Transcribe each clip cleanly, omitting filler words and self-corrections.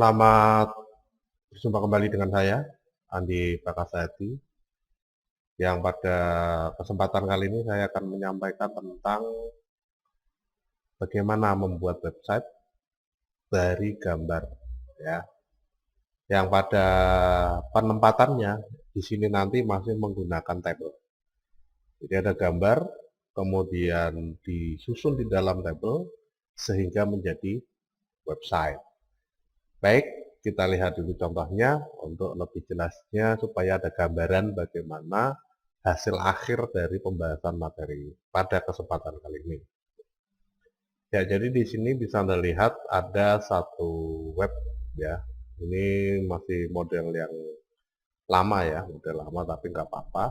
Selamat berjumpa kembali dengan saya, Andi Prakasayati, yang pada kesempatan kali ini saya akan menyampaikan tentang bagaimana membuat website dari gambar, ya. Yang pada penempatannya di sini nanti masih menggunakan tabel. Jadi ada gambar, kemudian disusun di dalam tabel sehingga menjadi website. Baik, kita lihat dulu contohnya untuk lebih jelasnya supaya ada gambaran bagaimana hasil akhir dari pembahasan materi pada kesempatan kali ini. Ya, jadi di sini bisa Anda lihat ada satu web ya. Ini masih model yang lama ya, model lama tapi nggak apa-apa.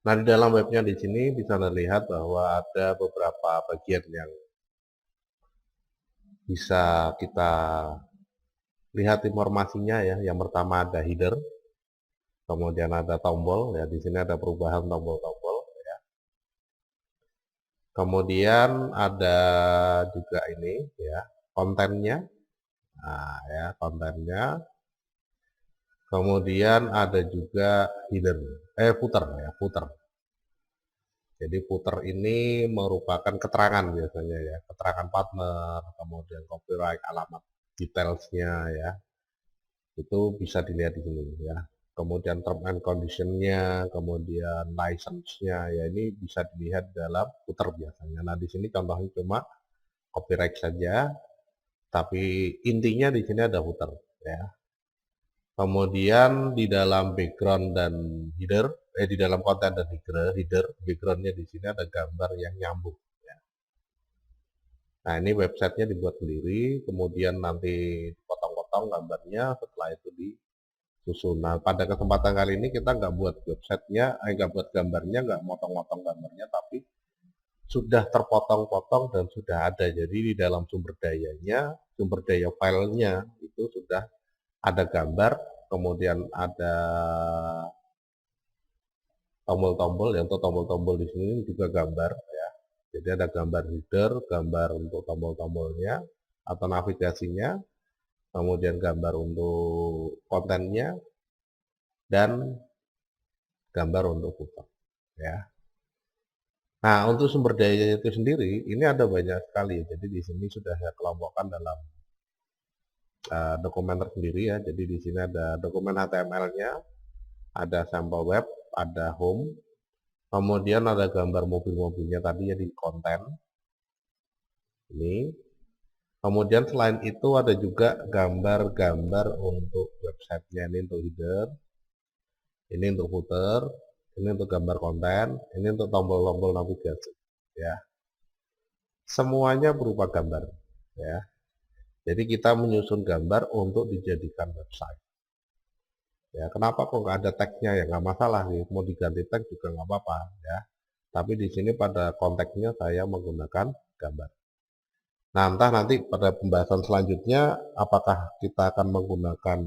Nah, di dalam webnya di sini bisa Anda lihat bahwa ada beberapa bagian yang bisa kita lihat informasinya ya. Yang pertama ada header, kemudian ada tombol ya, di sini ada perubahan tombol-tombol ya. Kemudian ada juga ini ya, kontennya. Nah, ya, kontennya. Kemudian ada juga header, footer ya, footer. Jadi footer ini merupakan keterangan biasanya ya, keterangan partner, kemudian copyright, alamat detailsnya ya. Itu bisa dilihat di sini ya. Kemudian term and condition-nya, kemudian license-nya, ya ini bisa dilihat dalam footer biasanya. Nah, di sini contohnya cuma copyright saja, tapi intinya di sini ada footer ya. Kemudian di dalam background dan header, di dalam konten dan header, background-nya di sini ada gambar yang nyambung ya. Nah, ini websitenya dibuat sendiri, kemudian nanti dipotong-potong gambarnya, setelah itu disusun. Nah, pada kesempatan kali ini kita nggak buat websitenya, nggak buat gambarnya, nggak motong-motong gambarnya, tapi sudah terpotong-potong dan sudah ada. Jadi di dalam sumber dayanya, sumber daya filenya itu sudah ada gambar, kemudian ada tombol-tombol, ya untuk tombol-tombol di sini juga gambar ya. Jadi ada gambar header, gambar untuk tombol-tombolnya atau navigasinya, kemudian gambar untuk kontennya, dan gambar untuk footer ya. Nah, untuk sumber daya itu sendiri ini ada banyak sekali. Jadi di sini sudah saya kelompokkan dalam dokumen tersendiri ya. Jadi di sini ada dokumen HTML-nya, ada sampel web, ada home, kemudian ada gambar mobil-mobilnya tadi ya di konten. Ini. Kemudian selain itu ada juga gambar-gambar untuk websitenya, ini untuk header, ini untuk footer, ini untuk gambar konten, ini untuk tombol-tombol navigasi ya. Semuanya berupa gambar ya. Jadi kita menyusun gambar untuk dijadikan website. Ya, kenapa kok nggak ada tagnya ya, nggak masalah sih, mau diganti tag juga nggak apa-apa ya. Tapi di sini pada konteksnya saya menggunakan gambar. Nah, entah nanti pada pembahasan selanjutnya apakah kita akan menggunakan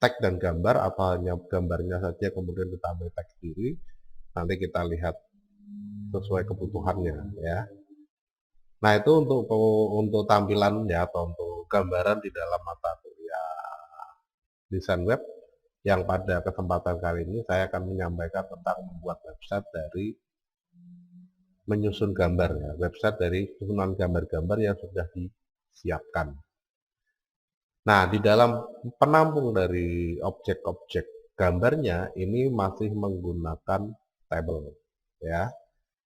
tag dan gambar atau hanya gambarnya saja kemudian kita ambil tag sendiri. Nanti kita lihat sesuai kebutuhannya ya. Nah, itu untuk tampilan ya atau untuk gambaran di dalam mata kuliah desain web yang pada kesempatan kali ini saya akan menyampaikan tentang membuat website dari menyusun gambar ya, website dari susunan gambar-gambar yang sudah disiapkan. Nah, di dalam penampung dari objek-objek gambarnya ini masih menggunakan tabel ya,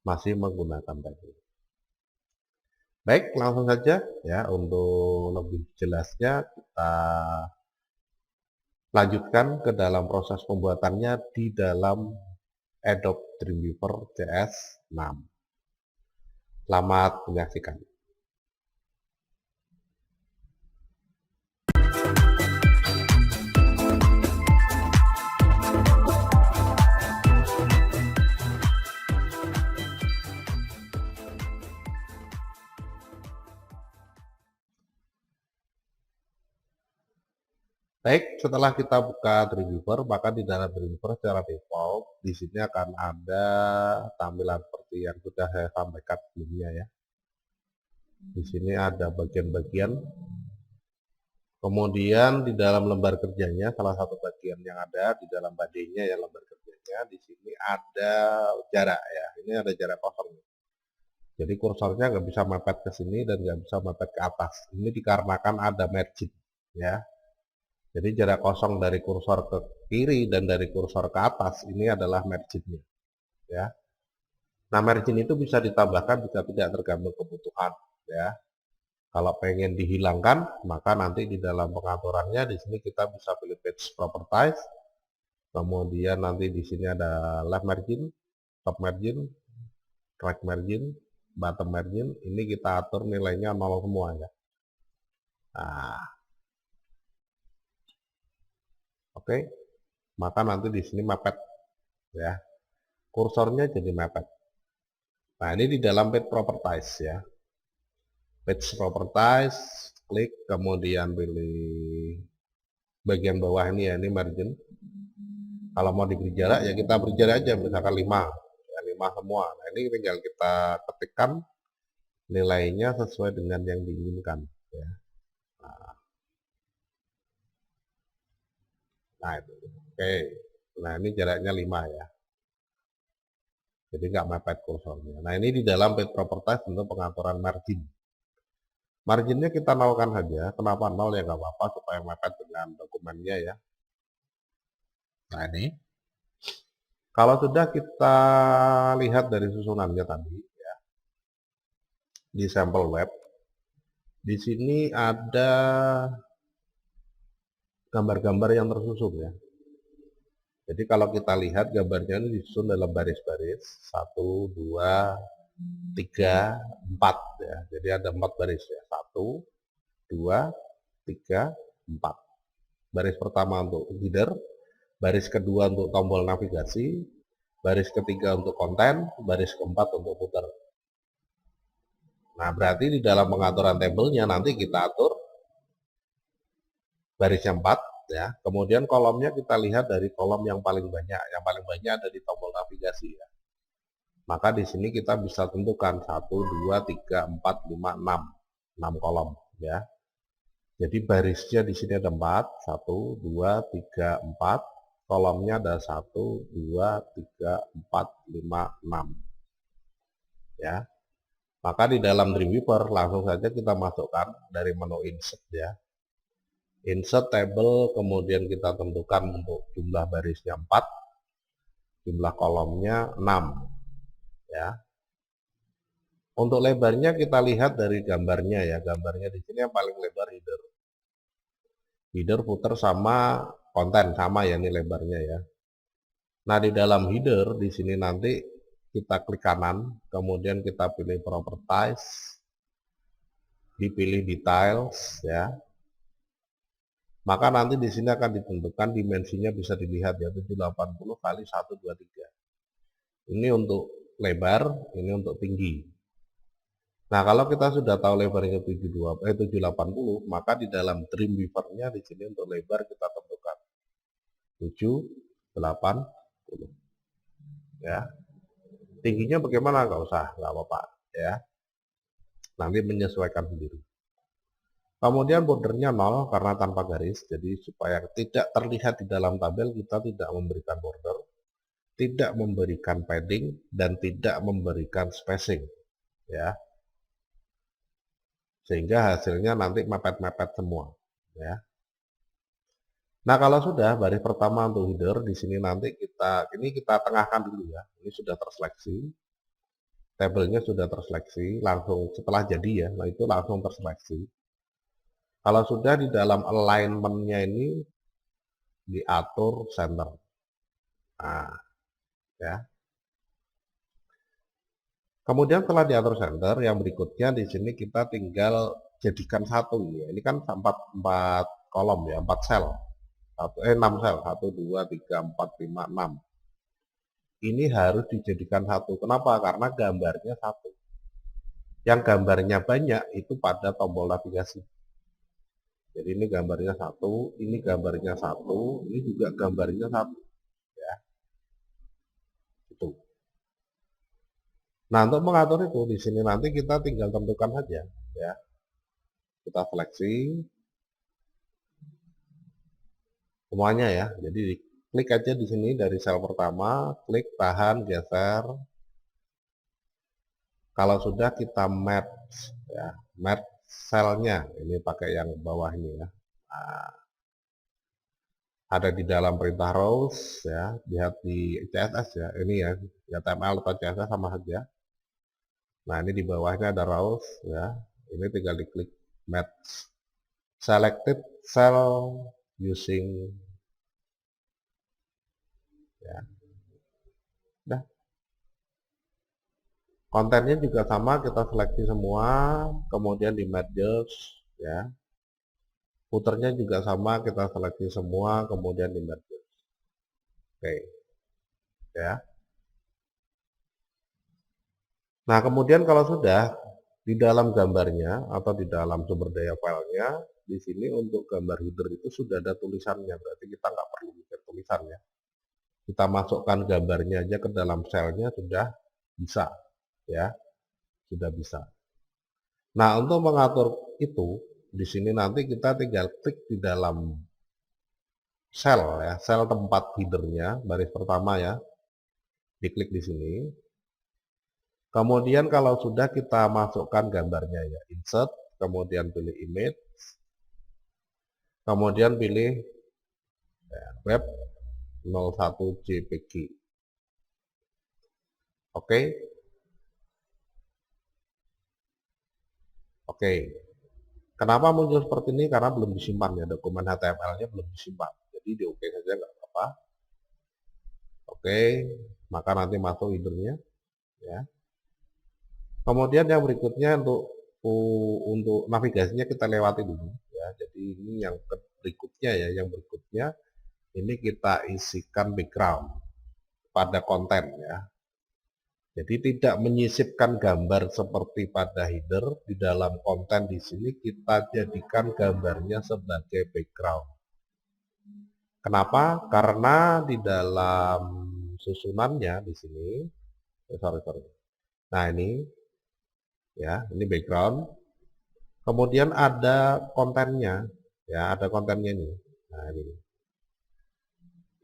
masih menggunakan tabel. Baik, langsung saja ya, untuk lebih jelasnya kita lanjutkan ke dalam proses pembuatannya di dalam Adobe Dreamweaver CS6. Selamat menyaksikan. Baik, setelah kita buka Dreamweaver, maka di dalam Dreamweaver secara default di sini akan ada tampilan seperti yang sudah saya sampaikan sebelumnya ya. Di sini ada bagian-bagian, Kemudian di dalam lembar kerjanya, salah satu bagian yang ada di dalam badinya ya lembar kerjanya, di sini ada jarak ya. Ini ada jarak kosong. Jadi kursornya nggak bisa mepet ke sini dan nggak bisa mepet ke atas. Ini dikarenakan ada margin ya. Jadi jarak kosong dari kursor ke kiri dan dari kursor ke atas ini adalah marginnya ya. Nah margin itu bisa ditambahkan jika tidak tergantung kebutuhan ya. Kalau pengen dihilangkan, maka nanti di dalam pengaturannya di sini kita bisa pilih page properties. Kemudian nanti di sini ada left margin, top margin, right margin, bottom margin. Ini kita atur nilainya 0 semua ya. Nah, oke. Maka nanti di sini mepet ya. Kursornya jadi mepet. Nah, ini di dalam page properties ya. Page properties, klik kemudian pilih bagian bawah ini ya, ini margin. Kalau mau diberi jarak ya kita beri jarak aja, misalkan 5 ya, 5 semua. Nah ini tinggal kita ketikkan nilainya sesuai dengan yang diinginkan ya. Nah itu oke. Nah ini jaraknya 5 ya, jadi nggak mepet kursornya. Nah ini di dalam page properties untuk pengaturan margin. Marginnya kita nolkan saja. Kenapa nol ya nggak apa-apa supaya mepet dengan dokumennya ya. Nah ini kalau sudah kita lihat dari susunannya tadi ya, di sampel web, di sini ada gambar-gambar yang tersusun ya. Jadi kalau kita lihat gambarnya ini disusun dalam baris-baris 1, 2, 3, 4 ya. Jadi ada 4 baris ya. 1, 2, 3, 4. Baris pertama untuk header, baris kedua untuk tombol navigasi, baris ketiga untuk konten, baris keempat untuk footer. Nah, berarti di dalam pengaturan tabelnya nanti kita atur barisnya 4 ya. Kemudian kolomnya kita lihat dari kolom yang paling banyak. Yang paling banyak ada di tombol navigasi ya. Maka di sini kita bisa tentukan 1, 2, 3, 4, 5, 6. 6 kolom ya. Jadi barisnya di sini ada 4, 1, 2, 3, 4. Kolomnya ada 1, 2, 3, 4, 5, 6. Ya. Maka di dalam Dreamweaver langsung saja kita masukkan dari menu insert ya. Insert table, kemudian kita tentukan untuk jumlah barisnya 4, jumlah kolomnya 6 ya. Untuk lebarnya kita lihat dari gambarnya ya. Gambarnya di sini yang paling lebar header. Header, footer sama konten sama ya ini lebarnya ya. Nah, di dalam header di sini nanti kita klik kanan, kemudian kita pilih properties, dipilih details ya. Maka nanti di sini akan ditentukan dimensinya bisa dilihat ya 780 kali 123. Ini untuk lebar, ini untuk tinggi. Nah, kalau kita sudah tahu lebarnya 780, maka di dalam Dreamweaver-nya di sini untuk lebar kita tentukan 780 ya. Tingginya bagaimana? Nggak usah, nggak apa-apa ya. Nanti menyesuaikan sendiri. Kemudian bordernya 0 karena tanpa garis, jadi supaya tidak terlihat di dalam tabel kita tidak memberikan border, tidak memberikan padding, dan tidak memberikan spacing ya. Sehingga hasilnya nanti mepet-mepet semua ya. Nah, kalau sudah baris pertama untuk header di sini nanti kita tengahkan dulu ya. Ini sudah terseleksi. Tabelnya sudah terseleksi langsung setelah jadi ya. Nah, itu langsung terseleksi. Kalau sudah di dalam alignment-nya ini diatur center. Nah, ya. Kemudian setelah diatur center, yang berikutnya di sini kita tinggal jadikan satu ya. Ini kan 4 kolom ya, 4 sel. 6 sel, 1, 2, 3, 4, 5, 6. Ini harus dijadikan satu. Kenapa? Karena gambarnya satu. Yang gambarnya banyak itu pada tombol navigasi. Jadi ini gambarnya satu, ini gambarnya satu, ini juga gambarnya satu. Ya. Itu. Nah, untuk mengatur itu di sini nanti kita tinggal tentukan saja ya. Kita seleksi. semuanya ya. Jadi klik aja di sini dari sel pertama, klik tahan, geser. Kalau sudah kita match ya, match selnya. Ini pakai yang bawah ini ya. Nah, ada di dalam perintah rows ya, lihat di CSS ya. Ini ya, HTML atau CSS sama saja. Nah, ini di bawahnya ada rows ya. Ini tinggal diklik match selected cell using ya. Nah, kontennya juga sama, kita seleksi semua, kemudian di merge ya. Footernya juga sama, kita seleksi semua, kemudian di merge. Oke, ya. Nah, kemudian kalau sudah di dalam gambarnya atau di dalam sumber daya filenya, di sini untuk gambar header itu sudah ada tulisannya, berarti kita nggak perlu bikin tulisannya. Kita masukkan gambarnya aja ke dalam selnya sudah bisa, ya, sudah bisa. Nah, untuk mengatur itu, di sini nanti kita tinggal klik di dalam sel ya, sel tempat headernya, baris pertama ya, diklik di sini. Kemudian kalau sudah kita masukkan gambarnya ya, insert, kemudian pilih image, kemudian pilih ya, web 01 JPG. Oke. Oke. Kenapa muncul seperti ini? Karena belum disimpan ya, dokumen HTML-nya belum disimpan. Jadi di oke saja nggak apa-apa. Oke, maka nanti masuk headernya ya. Kemudian yang berikutnya untuk navigasinya kita lewati dulu ya. Jadi ini yang berikutnya ya, yang berikutnya ini kita isikan background pada konten ya. Jadi tidak menyisipkan gambar seperti pada header, di dalam konten di sini kita jadikan gambarnya sebagai background. Kenapa? Karena di dalam susunannya di sini, sorry. Nah ini, ya, ini background. Kemudian ada kontennya, ya, ada kontennya ini. Nah ini.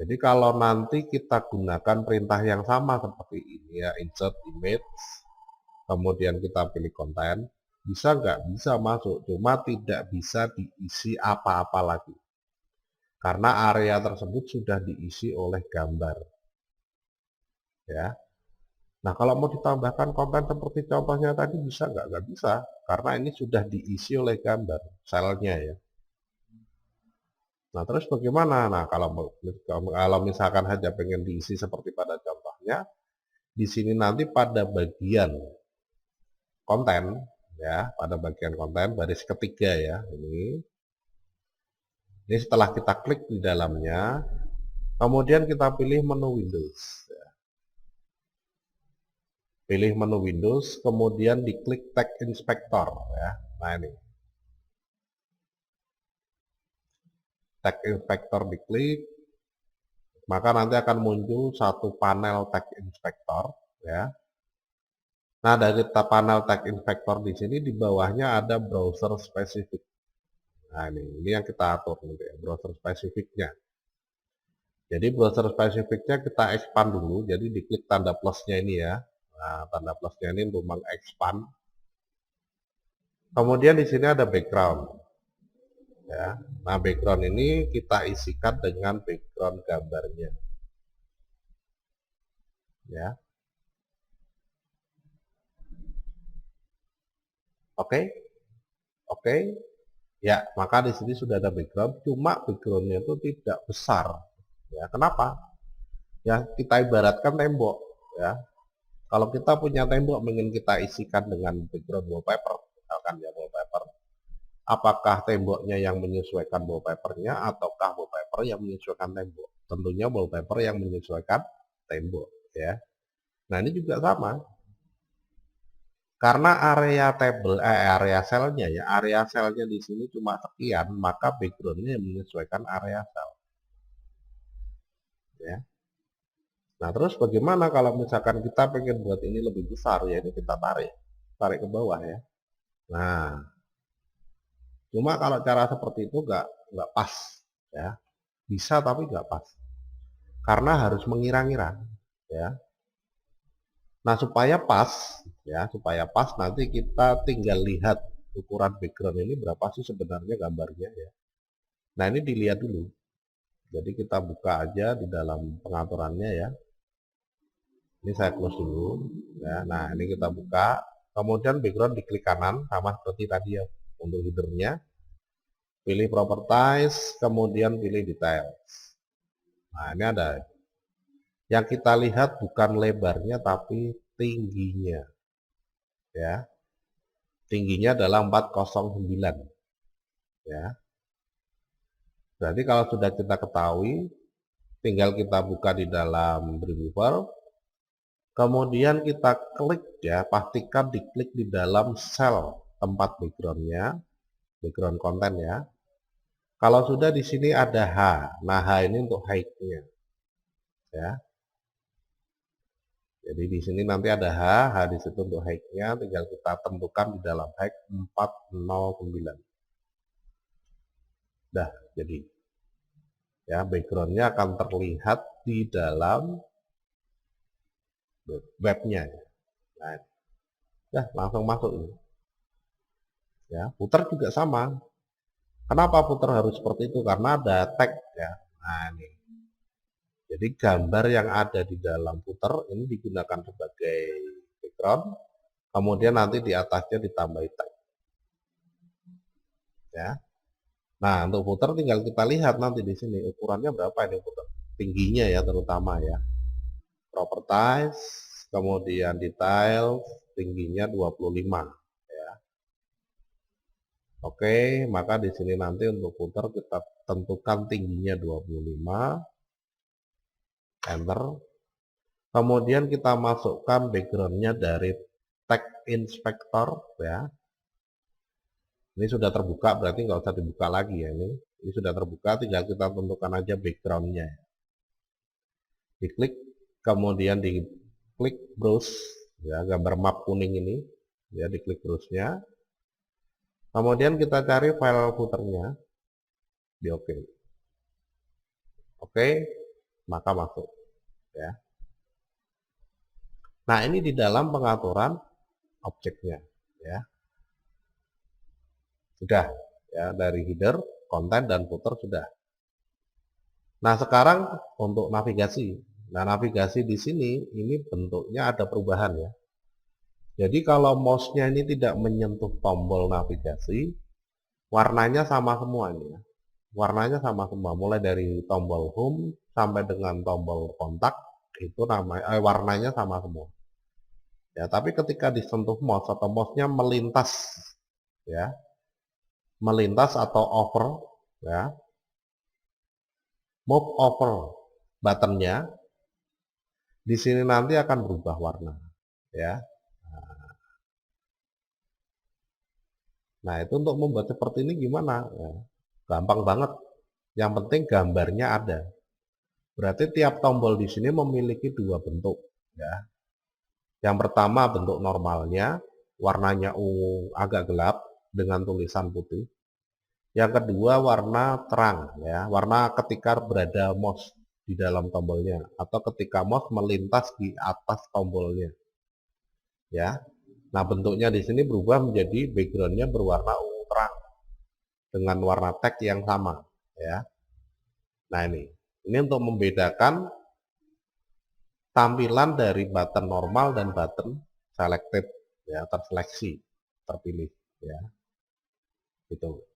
Jadi kalau nanti kita gunakan perintah yang sama seperti ini ya, insert image, kemudian kita pilih konten, bisa nggak? Bisa masuk, cuma tidak bisa diisi apa-apa lagi. Karena area tersebut sudah diisi oleh gambar. Ya. Nah kalau mau ditambahkan konten seperti contohnya tadi bisa nggak? Nggak bisa, karena ini sudah diisi oleh gambar, selnya ya. Nah, terus bagaimana? Nah, kalau misalkan saja pengen diisi seperti pada contohnya, di sini nanti pada bagian konten, ya, pada bagian konten baris ketiga ya, ini setelah kita klik di dalamnya, kemudian kita pilih menu Windows. Ya. Pilih menu Windows, kemudian diklik Text Inspector, ya. Nah ini. Text Inspector diklik, maka nanti akan muncul satu panel Text Inspector ya. Nah, dari panel Text Inspector di sini di bawahnya ada browser spesifik. Nah, ini yang kita atur nanti ya, browser spesifiknya. Jadi browser spesifiknya kita expand dulu, jadi diklik tanda plusnya ini ya. Nah, tanda plusnya ini untuk mengexpand. Kemudian di sini ada background. Ya. Nah, background ini kita isikan dengan background gambarnya. Ya. Oke. Oke. Ya, maka di sini sudah ada background, cuma backgroundnya itu tidak besar. Ya, kenapa? Ya, kita ibaratkan tembok. Ya, kalau kita punya tembok, ingin kita isikan dengan background wallpaper, misalkan ya wallpaper. Apakah temboknya yang menyesuaikan wallpapernya, ataukah wallpaper yang menyesuaikan tembok? Tentunya wallpaper yang menyesuaikan tembok. Ya, nah ini juga sama. Karena area selnya ya, area selnya di sini cuma sekian, maka backgroundnya menyesuaikan area sel. Ya. Nah terus bagaimana kalau misalkan kita pengen buat ini lebih besar ya, ini kita tarik ke bawah ya. Nah, cuma kalau cara seperti itu nggak pas ya. bisa tapi nggak pas. Karena harus mengira-ngira, ya. Nah, supaya pas nanti kita tinggal lihat ukuran background ini berapa sih sebenarnya gambarnya ya. Nah, ini dilihat dulu. Jadi kita buka aja di dalam pengaturannya ya. Ini saya close dulu ya. Nah, ini kita buka. Kemudian background diklik kanan sama seperti tadi ya untuk headernya. Pilih properties, kemudian pilih details. Nah, ini ada. Yang kita lihat bukan lebarnya tapi tingginya. Ya. Tingginya adalah 409. Ya. Berarti kalau sudah kita ketahui, tinggal kita buka di dalam Dreamweaver. Kemudian kita klik ya, pastikan diklik di dalam sel tempat backgroundnya, background konten ya. Kalau sudah di sini ada H, nah H ini untuk height-nya, ya. Jadi di sini nanti ada H di situ untuk height-nya, tinggal kita tentukan di dalam height 409. Dah, jadi ya backgroundnya akan terlihat di dalam webnya. Nah, ya langsung masuk ini. Ya, footer juga sama. Kenapa footer harus seperti itu? Karena ada tag ya. Nah, ini. Jadi gambar yang ada di dalam footer ini digunakan sebagai background, kemudian nanti di atasnya ditambah tag. Ya. Nah, untuk footer tinggal kita lihat nanti di sini ukurannya berapa ini footer. Tingginya ya terutama ya. Properties, kemudian detail, tingginya 25 ya. Oke, maka di sini nanti untuk footer kita tentukan tingginya 25, enter. Kemudian kita masukkan backgroundnya dari tag inspector ya. Ini sudah terbuka, berarti nggak usah dibuka lagi ya ini. Ini sudah terbuka, tinggal kita tentukan aja backgroundnya. Diklik, kemudian diklik browse ya, gambar map kuning ini ya, diklik browse-nya. Kemudian kita cari file footernya, di oke. Oke, maka masuk ya. Nah, ini di dalam pengaturan objeknya ya. Sudah ya, dari header, konten dan footer sudah. Nah, sekarang untuk navigasi. Nah, navigasi di sini ini bentuknya ada perubahan ya. Jadi kalau mouse-nya ini tidak menyentuh tombol navigasi, warnanya sama semua ini ya. Warnanya sama semua, mulai dari tombol home sampai dengan tombol kontak itu warnanya sama semua. Ya, tapi ketika disentuh mouse atau mouse-nya melintas ya, melintas atau over ya, move over buttonnya, di sini nanti akan berubah warna ya. Nah, itu untuk membuat seperti ini gimana ya, gampang banget, yang penting gambarnya ada. Berarti tiap tombol di sini memiliki dua bentuk ya. Yang pertama bentuk normalnya, warnanya ungu agak gelap dengan tulisan putih. Yang kedua warna terang ya, warna ketika berada mouse di dalam tombolnya atau ketika mouse melintas di atas tombolnya. Ya. Nah, bentuknya di sini berubah menjadi backgroundnya berwarna ungu terang dengan warna tag yang sama ya. Nah, ini untuk membedakan tampilan dari button normal dan button selected ya, terseleksi, terpilih ya. Itu.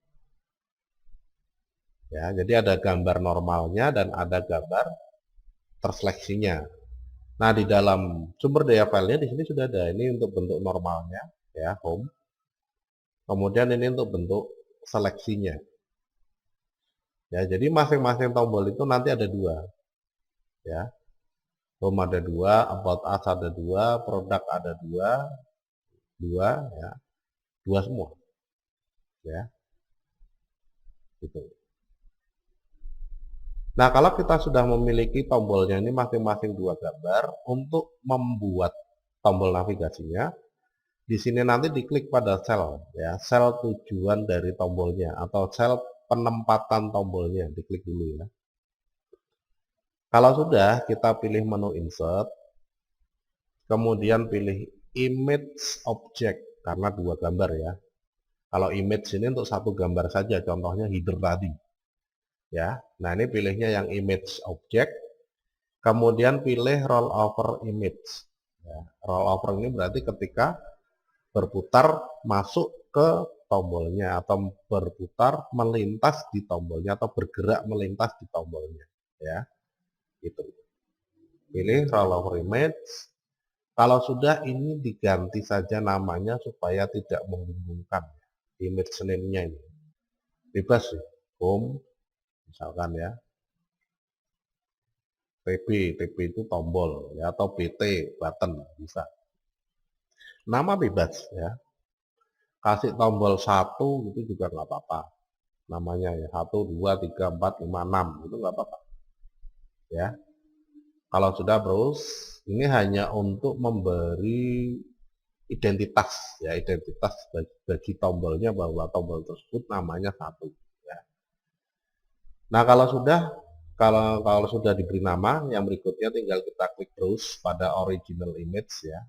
Ya, jadi ada gambar normalnya dan ada gambar terseleksinya. Nah, di dalam sumber daya filenya di sini sudah ada. Ini untuk bentuk normalnya ya, home. Kemudian ini untuk bentuk seleksinya. Ya, jadi masing-masing tombol itu nanti ada dua. Ya. Home ada dua, about us ada dua, produk ada dua ya. Dua semua. Ya. Gitu. Nah, kalau kita sudah memiliki tombolnya ini masing-masing dua gambar, untuk membuat tombol navigasinya, di sini nanti diklik pada sel, ya, sel tujuan dari tombolnya atau sel penempatan tombolnya, diklik dulu ya. Kalau sudah, kita pilih menu insert, kemudian pilih image object, karena dua gambar ya. Kalau image ini untuk satu gambar saja, contohnya header tadi. Ya, nah ini pilihnya yang image object, kemudian pilih roll over image. Ya, roll over ini berarti ketika berputar masuk ke tombolnya atau berputar melintas di tombolnya atau bergerak melintas di tombolnya. Ya, itu. Pilih roll over image. Kalau sudah ini diganti saja namanya supaya tidak membingungkan. Image name-nya ini bebas ya. Home misalkan ya. TB itu tombol ya, atau BT button bisa. Nama bebas ya. Kasih tombol 1 itu juga nggak apa-apa. Namanya ya 1, 2, 3, 4, 5, 6 itu nggak apa-apa. Ya. Kalau sudah browse, ini hanya untuk memberi identitas ya, identitas bagi tombolnya bahwa tombol tersebut namanya 1 ya. Nah, kalau sudah diberi nama, yang berikutnya tinggal kita klik browse pada original image ya.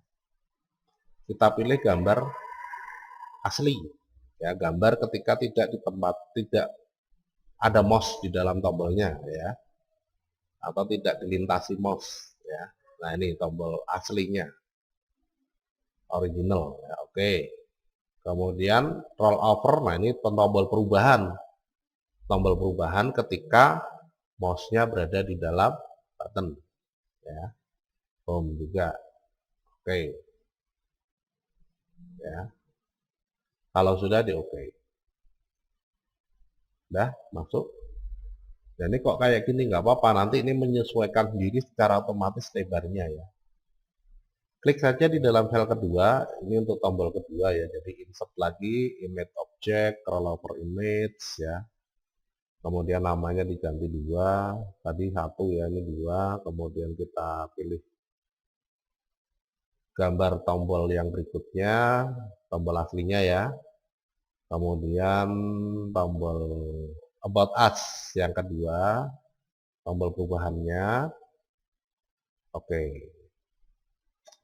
Kita pilih gambar asli ya, gambar ketika tidak ada mouse di dalam tombolnya ya, atau tidak dilintasi mouse ya. Nah, ini tombol aslinya original ya, oke. Kemudian roll over, nah ini tombol perubahan ketika mouse-nya berada di dalam button ya. Home juga oke ya. Kalau sudah di oke, udah masuk. Dan ini kok kayak gini nggak apa-apa, nanti ini menyesuaikan sendiri secara otomatis lebarnya ya. Klik saja di dalam sel kedua, ini untuk tombol kedua ya, jadi insert lagi, image object, roll over image ya. Kemudian namanya diganti 2, tadi 1 ya, ini 2, kemudian kita pilih gambar tombol yang berikutnya, tombol aslinya ya. Kemudian tombol about us yang kedua, tombol perubahannya. Oke.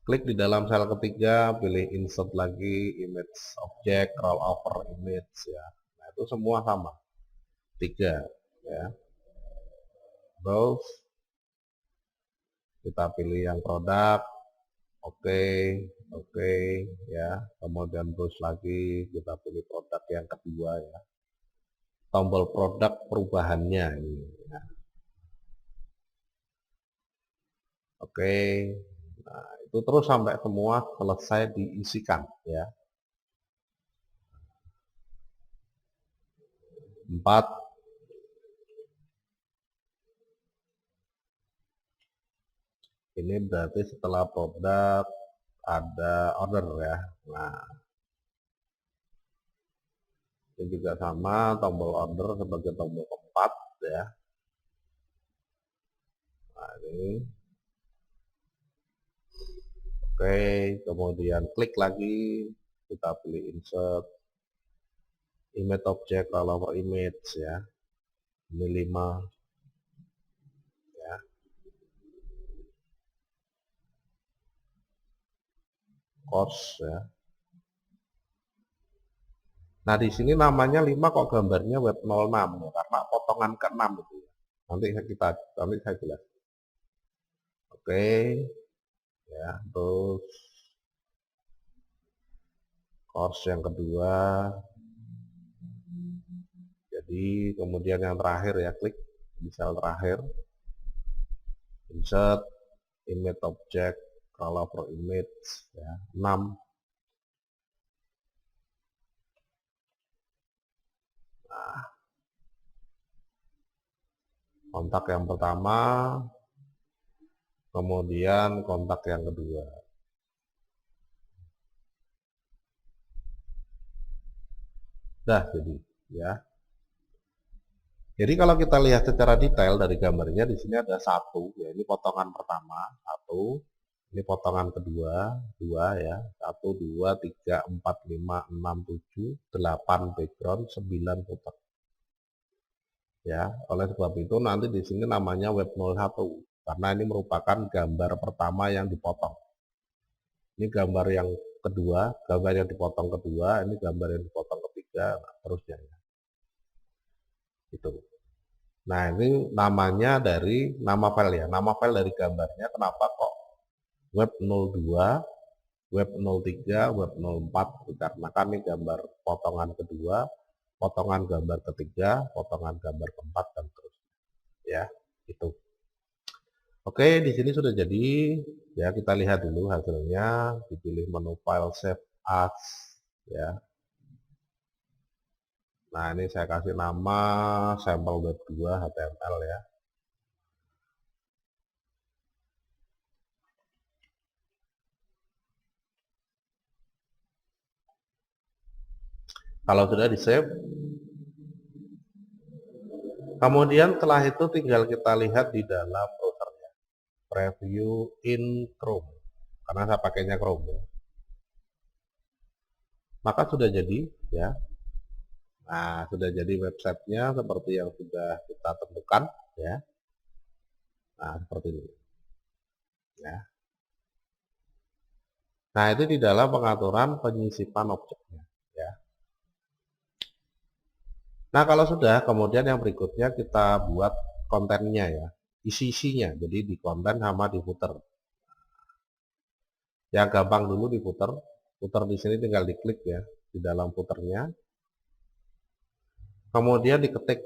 Klik di dalam sel ketiga, pilih insert lagi, image object, roll over image ya. Nah, itu semua sama. 3 ya. Browse. Kita pilih yang produk. Oke, oke ya. Kemudian browse lagi, kita pilih produk yang kedua ya. Tombol produk perubahannya ini ya. Oke. Nah, itu terus sampai semua selesai diisikan ya. 4. Ini berarti setelah produk ada order ya. Nah, ini juga sama, tombol order sebagai tombol keempat ya. Nah, ini oke, kemudian klik lagi, kita pilih insert image object, roll over image ya. Ini 5 ya. Course ya. Nah, di sini namanya 5 kok gambarnya web 06 ya, karena potongan ke-6 itu ya. Nanti saya jelas. Oke. Ya, terus course yang kedua. Jadi kemudian yang terakhir ya, klik di sel terakhir. Insert image object, roll over image ya, 6. Nah, kontak yang pertama, kemudian kontak yang kedua. Dah jadi ya. Jadi kalau kita lihat secara detail dari gambarnya, di sini ada 1 ya, ini potongan pertama 1, ini potongan kedua 2 ya, 1, 2, 3, 4, 5, 6, 7, 8 background, 9 footer. Ya, oleh sebab itu nanti di sini namanya web 01 karena ini merupakan gambar pertama yang dipotong. Ini gambar yang kedua, gambar yang dipotong kedua, ini gambar yang dipotong ketiga, nah, terusnya ya. Itu. Nah, ini namanya dari nama file ya. Nama file dari gambarnya kenapa kok web 02, web 03, web 04, dikarenakan ini gambar potongan kedua, potongan gambar ketiga, potongan gambar keempat, dan terusnya. Ya, itu. Oke, di sini sudah jadi. Ya, kita lihat dulu hasilnya. Dipilih menu file save as. Ya. Nah, ini saya kasih nama sampel web 2 HTML ya. Kalau sudah di save, kemudian setelah itu tinggal kita lihat di dalam browsernya. Preview in Chrome. Karena saya pakainya Chrome ya. Maka sudah jadi ya. Nah, sudah jadi websitenya seperti yang sudah kita tentukan ya. Nah, seperti ini. Ya. Nah, itu di dalam pengaturan penyisipan objeknya ya. Nah, kalau sudah, kemudian yang berikutnya kita buat kontennya ya. Isi-isinya. Jadi di konten sama di footer. Yang gampang dulu di footer. Footer di sini tinggal diklik ya di dalam footernya. Kemudian diketik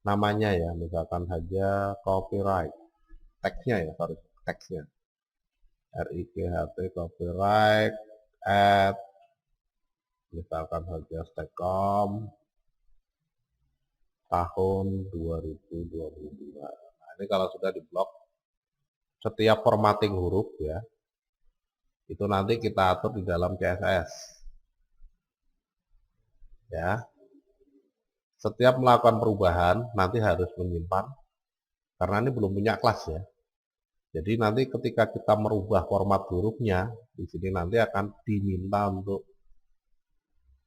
namanya ya, misalkan saja copyright. Teksnya ya, sorry, teksnya. RIGHT copyright at misalkan saja Stekom tahun 2022. Nah, ini kalau sudah diblok, setiap formatting huruf ya, itu nanti kita atur di dalam CSS. Ya. Setiap melakukan perubahan nanti harus menyimpan, karena ini belum punya kelas ya. Jadi nanti ketika kita merubah format hurufnya, di sini nanti akan diminta untuk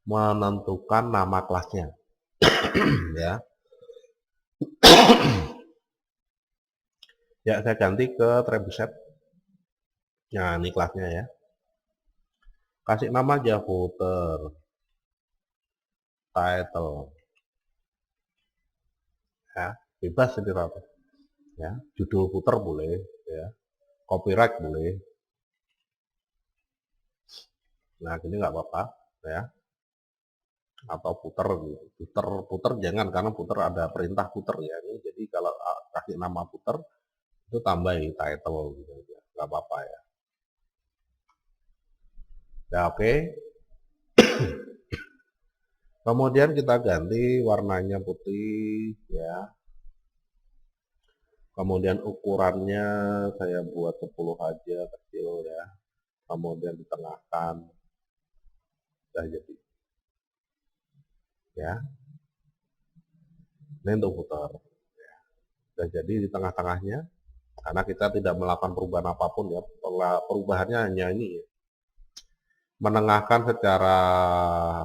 menentukan nama kelasnya. Ya. Ya, saya ganti ke trebuchet. Nah, ini kelasnya ya. Kasih nama aja footer, title. Ya, bebas ini rata. Ya, judul footer boleh, ya. Copyright boleh. Nah, gini nggak apa-apa, ya. Atau footer gitu. Footer jangan, karena footer ada perintah footer ya. Ini jadi kalau kasih nama footer itu tambahin title gitu aja. Nggak apa-apa ya. Ya, oke. Kemudian kita ganti warnanya putih ya. Kemudian ukurannya saya buat 10 aja, kecil ya. Kemudian ditengahkan. Sudah jadi. Ya. Ini untuk footer. Sudah jadi di tengah-tengahnya. Karena kita tidak melakukan perubahan apapun ya. Perubahannya hanya ini ya. Menengahkan secara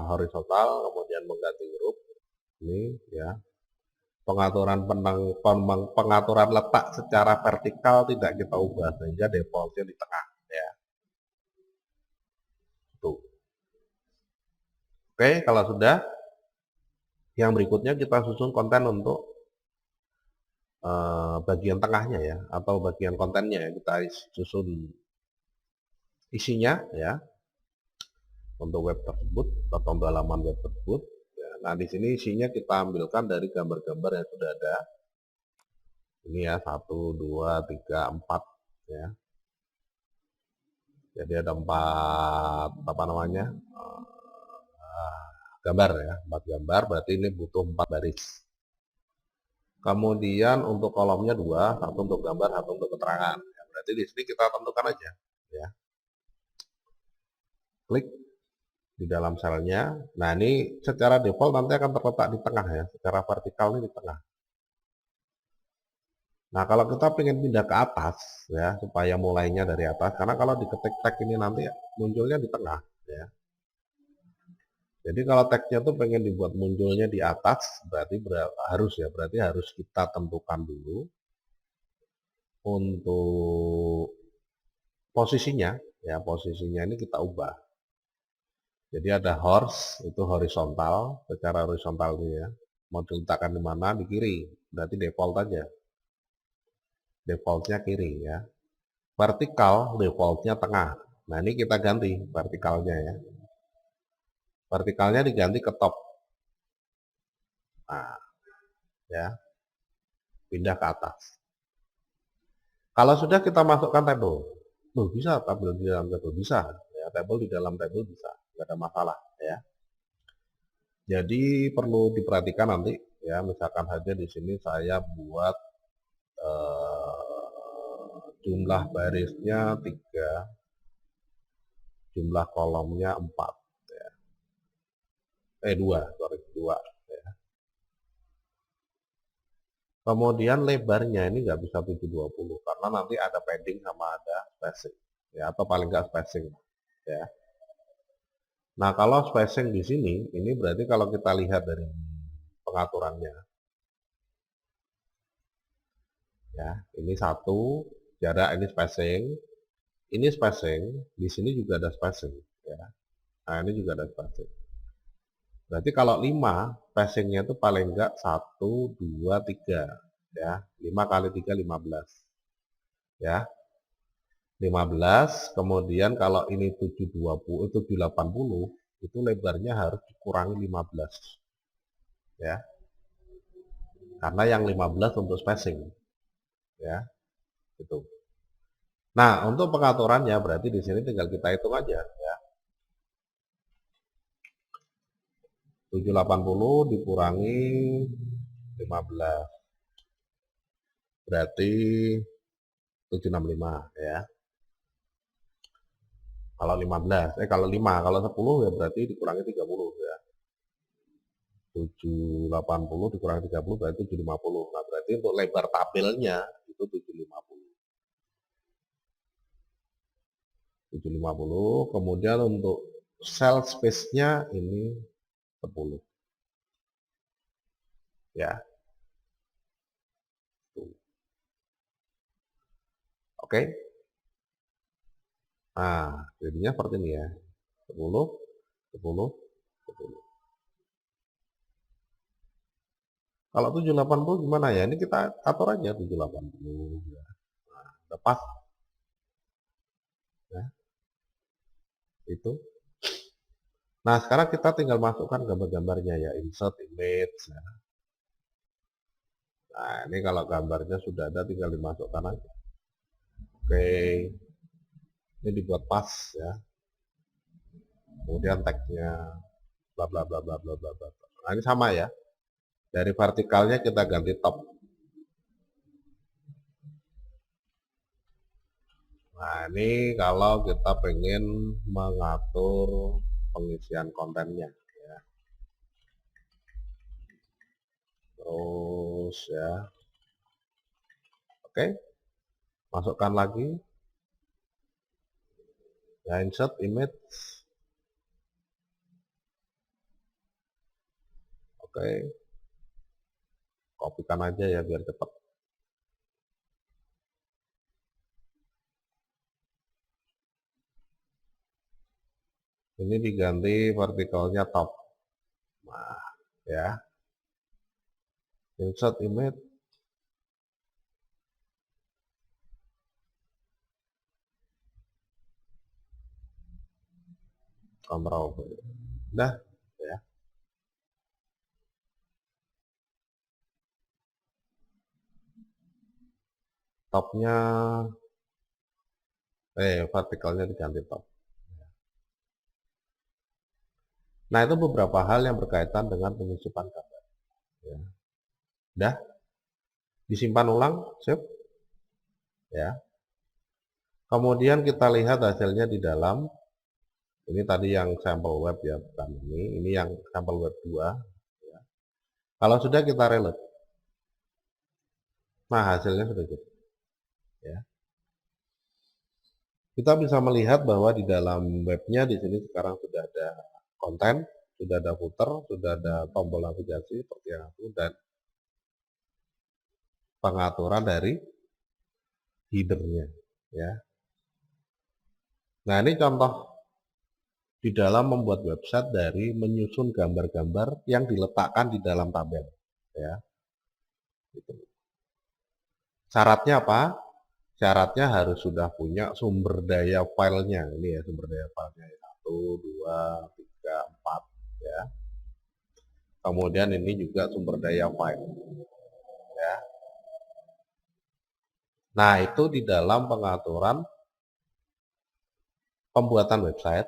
horizontal, kemudian mengganti huruf. Ini ya. Pengaturan letak secara vertikal tidak kita ubah, sehingga defaultnya di tengah ya. Tuh. Oke, kalau sudah, yang berikutnya kita susun konten untuk bagian tengahnya ya, atau bagian kontennya ya. Kita susun isinya ya untuk web tersebut atau untuk halaman web tersebut. Ya, nah, di sini isinya kita ambilkan dari gambar-gambar yang sudah ada. Ini ya 1, 2, 3, 4 ya. Jadi ada 4 apa namanya? Gambar ya, 4 gambar, berarti ini butuh 4 baris. Kemudian untuk kolomnya 2, satu untuk gambar, satu untuk keterangan. Ya, berarti di sini kita tentukan aja ya. Klik di dalam selnya. Nah, ini secara default nanti akan terletak di tengah ya, secara vertikal ini di tengah. Nah, kalau kita ingin pindah ke atas ya, supaya mulainya dari atas, karena kalau diketik tag ini nanti munculnya di tengah ya. Jadi kalau teksnya tuh pengen dibuat munculnya di atas, berarti harus kita tentukan dulu Untuk posisinya, ya posisinya ini kita ubah. Jadi ada horse, itu horizontal, secara horizontal ini ya. Mau diletakkan di mana? Di kiri, berarti default aja. Defaultnya kiri ya. Vertikal, defaultnya tengah. Nah ini kita ganti vertikalnya ya. Vertikalnya diganti ke top. Nah, ya, pindah ke atas. Kalau sudah kita masukkan tabel, bisa tabel di dalam tabel, bisa. Ya, tabel di dalam tabel bisa, nggak ada masalah ya. Jadi perlu diperhatikan nanti ya, misalkan saja di sini saya buat jumlah barisnya 3, jumlah kolomnya 4 ya. 2, sorry 2 ya. Kemudian lebarnya ini nggak bisa 720 karena nanti ada padding sama ada spacing ya, atau paling nggak spacing ya. Nah kalau spacing di sini ini berarti kalau kita lihat dari pengaturannya ya, ini 1 jarak, ini spacing, di sini juga ada spacing ya. Nah ini juga ada spacing. Berarti kalau 5 spacingnya itu paling enggak 1, 2, 3 ya. 5 kali 3 15 ya. 15, kemudian kalau ini 720 780 itu lebarnya harus dikurangi 15 ya. Karena yang 15 untuk spacing ya. Itu. Nah, untuk pengaturannya berarti di sini tinggal kita hitung aja ya. 780 dikurangi 15 berarti 765 ya. Kalau 15, kalau 5, kalau 10 ya berarti dikurangi 30 ya. 780 dikurangi 30 berarti 750. Nah, berarti untuk lebar tabelnya itu 750. 750, kemudian untuk cell space-nya ini 10. Ya. Tuh. Oke. Nah, jadinya seperti ini ya. 10, 10, 10. Kalau 780 gimana ya? Ini kita atur aja 780 ya. Nah, udah pas ya. Itu. Nah, sekarang kita tinggal masukkan gambar-gambarnya ya, insert image ya. Nah, ini kalau gambarnya sudah ada tinggal dimasukkan aja. Oke. Ini dibuat pas ya. Kemudian tagnya bla bla bla bla bla bla bla. Nah, ini sama ya. Dari vertikalnya kita ganti top. Nah, ini kalau kita pengen mengatur pengisian kontennya ya. Terus ya. Oke. Masukkan lagi. Ya, insert image. Oke. Kopikan aja ya biar cepat. Ini diganti vertikalnya top. Nah, ya. Insert image. Ctrl V. Udah ya. Topnya vertikalnya diganti top. Nah, itu beberapa hal yang berkaitan dengan penyusupan gambar. Ya. Udah, disimpan ulang, sip. Ya. Kemudian kita lihat hasilnya di dalam. Ini tadi yang sampel web ya, bukan ini. Ini yang sampel web 2. Ya. Kalau sudah kita reload. Nah, hasilnya sudah gitu. Ya. Kita bisa melihat bahwa di dalam webnya di sini sekarang sudah ada konten, sudah ada footer, sudah ada tombol navigasi seperti yang itu, dan pengaturan dari headernya ya. Nah, ini contoh di dalam membuat website dari menyusun gambar-gambar yang diletakkan di dalam tabel ya. Gitu. Syaratnya apa? Syaratnya harus sudah punya sumber daya filenya. Ini ya sumber daya filenya 1, 2, 3, 4 ya. Kemudian ini juga sumber daya file ya. Nah, itu di dalam pengaturan pembuatan website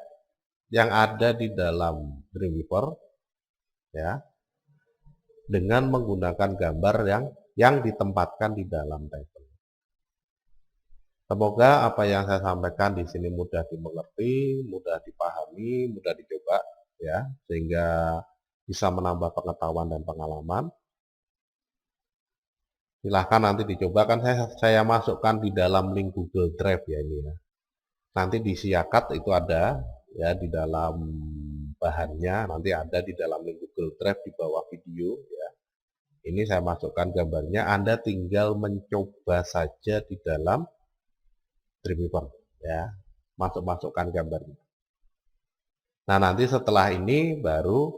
yang ada di dalam Dreamweaver ya, dengan menggunakan gambar yang ditempatkan di dalam table. Semoga apa yang saya sampaikan di sini mudah dimengerti, mudah dipahami, mudah dicoba ya, sehingga bisa menambah pengetahuan dan pengalaman. Silahkan nanti dicoba, kan saya masukkan di dalam link Google Drive ya ini ya. Nanti di Siakat itu ada ya di dalam bahannya, nanti ada di dalam link Google Drive di bawah video ya. Ini saya masukkan gambarnya, Anda tinggal mencoba saja di dalam Dreamweaver ya, masukkan gambarnya. Nah, nanti setelah ini baru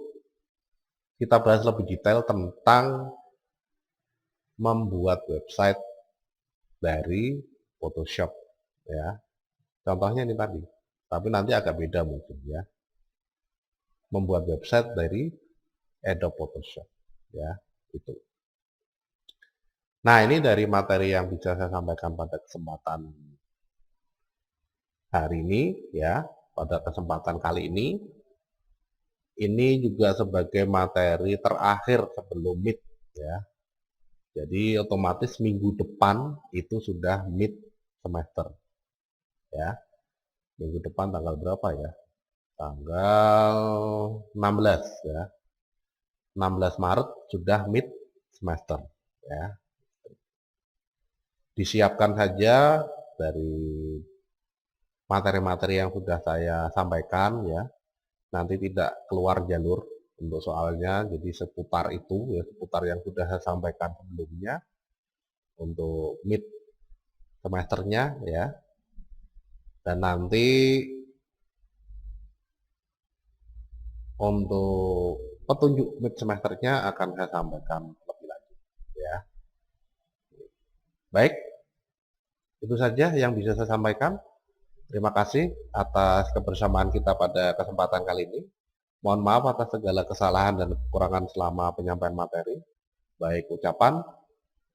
kita bahas lebih detail tentang membuat website dari Photoshop ya. Contohnya ini tadi, tapi nanti agak beda mungkin ya. Membuat website dari Adobe Photoshop ya, itu. Nah, ini dari materi yang bisa saya sampaikan pada kesempatan hari ini ya, pada kesempatan kali ini. Ini juga sebagai materi terakhir sebelum Mid ya. Jadi otomatis minggu depan itu sudah mid semester ya. Minggu depan tanggal berapa ya? Tanggal 16 ya. 16 Maret sudah mid semester ya. Disiapkan saja dari materi-materi yang sudah saya sampaikan ya. Nanti tidak keluar jalur untuk soalnya, jadi seputar itu ya, seputar yang sudah saya sampaikan sebelumnya untuk mid semesternya ya. Dan nanti untuk petunjuk mid semesternya akan saya sampaikan lebih lanjut ya. Baik, itu saja yang bisa saya sampaikan. Terima kasih atas kebersamaan kita pada kesempatan kali ini. Mohon maaf atas segala kesalahan dan kekurangan selama penyampaian materi, baik ucapan,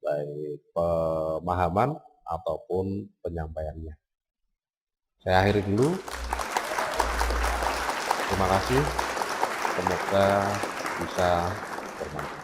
baik pemahaman, ataupun penyampaiannya. Saya akhiri dulu. Terima kasih. Semoga bisa bermanfaat.